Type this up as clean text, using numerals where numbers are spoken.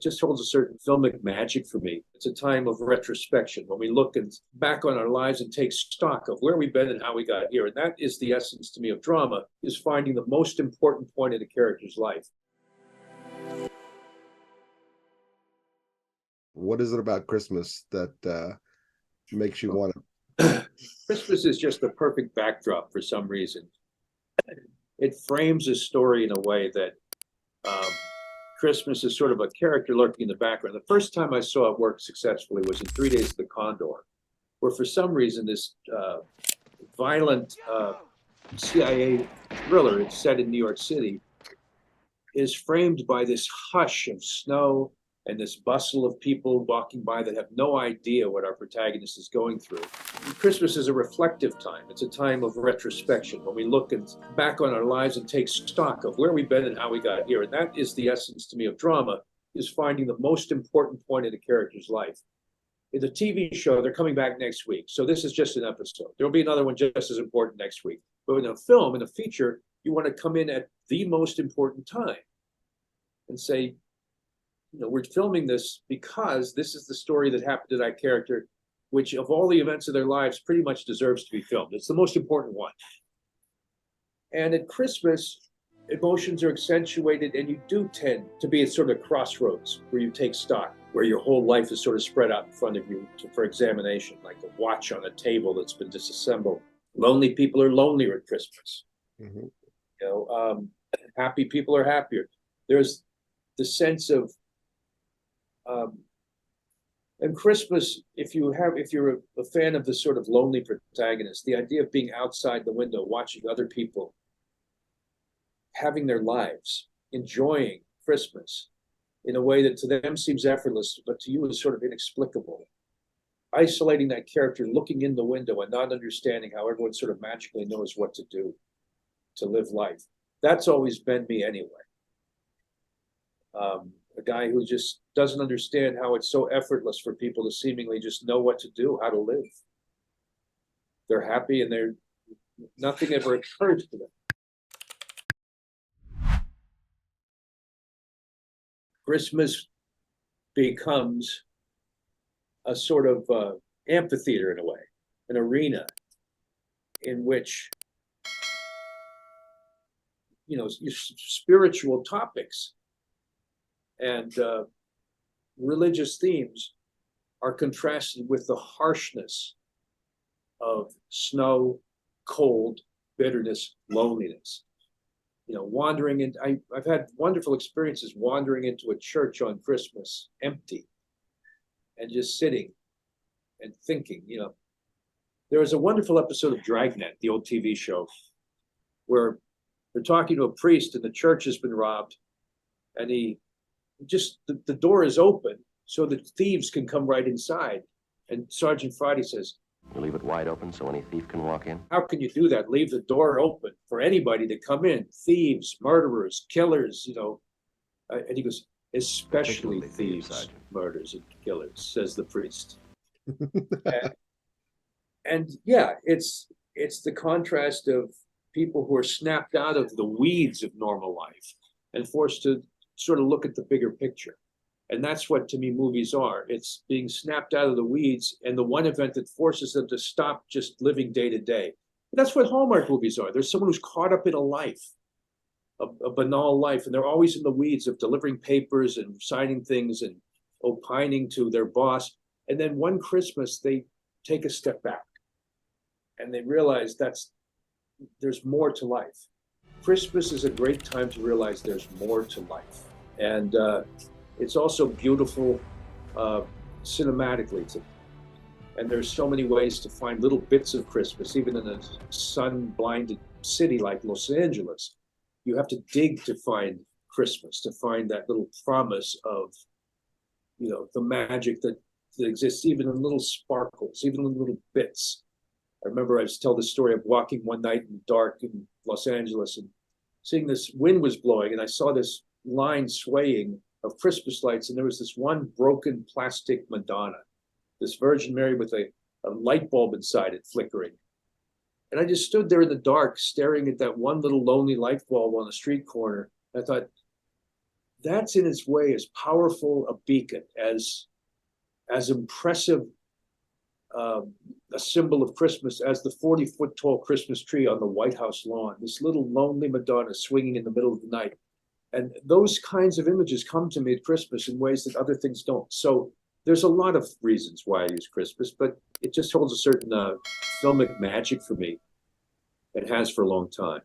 it just holds a certain filmic magic for me. It's a time of retrospection when we look back on our lives and take stock of where we've been and how we got here. And that is the essence to me of drama, is finding the most important point in a character's life. What is it about Christmas that makes you want to? Christmas is just the perfect backdrop for some reason. It frames a story in a way that Christmas is sort of a character lurking in the background. The first time I saw it work successfully was in 3 Days of the Condor, where for some reason this violent CIA thriller, it's set in New York City, is framed by this hush of snow and this bustle of people walking by that have no idea what our protagonist is going through. And Christmas is a reflective time. It's a time of retrospection when we look back on our lives and take stock of where we've been and how we got here. And that is the essence to me of drama, is finding the most important point in a character's life. In the TV show, they're coming back next week. So this is just an episode. There'll be another one just as important next week. But in a film, in a feature, you want to come in at the most important time and say, we're filming this because this is the story that happened to that character, which of all the events of their lives pretty much deserves to be filmed. It's the most important one. And at Christmas, emotions are accentuated, and you do tend to be at sort of crossroads where you take stock, where your whole life is sort of spread out in front of you for examination, like a watch on a table that's been disassembled. Lonely people are lonelier at Christmas. Mm-hmm. Happy people are happier. There's the sense of and Christmas, if you're a fan of the sort of lonely protagonist, the idea of being outside the window, watching other people having their lives, enjoying Christmas in a way that to them seems effortless, but to you is sort of inexplicable. Isolating that character, looking in the window and not understanding how everyone sort of magically knows what to do to live life. That's always been me anyway. A guy who just doesn't understand how it's so effortless for people to seemingly just know what to do, how to live. They're happy and nothing ever occurs to them. Christmas becomes a sort of amphitheater in a way, an arena in which, spiritual topics and religious themes are contrasted with the harshness of snow, cold, bitterness, loneliness. Wandering in, I've had wonderful experiences wandering into a church on Christmas, empty, and just sitting and thinking. There was a wonderful episode of Dragnet, the old TV show, where they're talking to a priest and the church has been robbed, and the door is open so that thieves can come right inside. And Sergeant Friday says, "You leave it wide open so any thief can walk in?" "How can you do that? Leave the door open for anybody to come in. Thieves, murderers, killers, And he goes, "Especially thieves, murderers, and killers," says the priest. and yeah, it's the contrast of people who are snapped out of the weeds of normal life and forced to sort of look at the bigger picture. And that's what, to me, movies are. It's being snapped out of the weeds and the one event that forces them to stop just living day to day. And that's what Hallmark movies are. There's someone who's caught up in a life, a banal life, and they're always in the weeds of delivering papers and signing things and opining to their boss. And then one Christmas, they take a step back and they realize there's more to life. Christmas is a great time to realize there's more to life. And it's also beautiful cinematically. And there's so many ways to find little bits of Christmas, even in a sun-blinded city like Los Angeles. You have to dig to find Christmas, to find that little promise of, the magic that exists even in little sparkles, even in little bits. I remember I tell the story of walking one night in the dark in Los Angeles and seeing this wind was blowing, and I saw this line swaying of Christmas lights, and there was this one broken plastic Madonna, this Virgin Mary with a light bulb inside it flickering. And I just stood there in the dark staring at that one little lonely light bulb on the street corner. I thought, that's in its way as powerful a beacon, as impressive a symbol of Christmas as the 40-foot tall Christmas tree on the White House lawn, this little lonely Madonna swinging in the middle of the night. And those kinds of images come to me at Christmas in ways that other things don't. So there's a lot of reasons why I use Christmas, but it just holds a certain filmic magic for me. It has for a long time.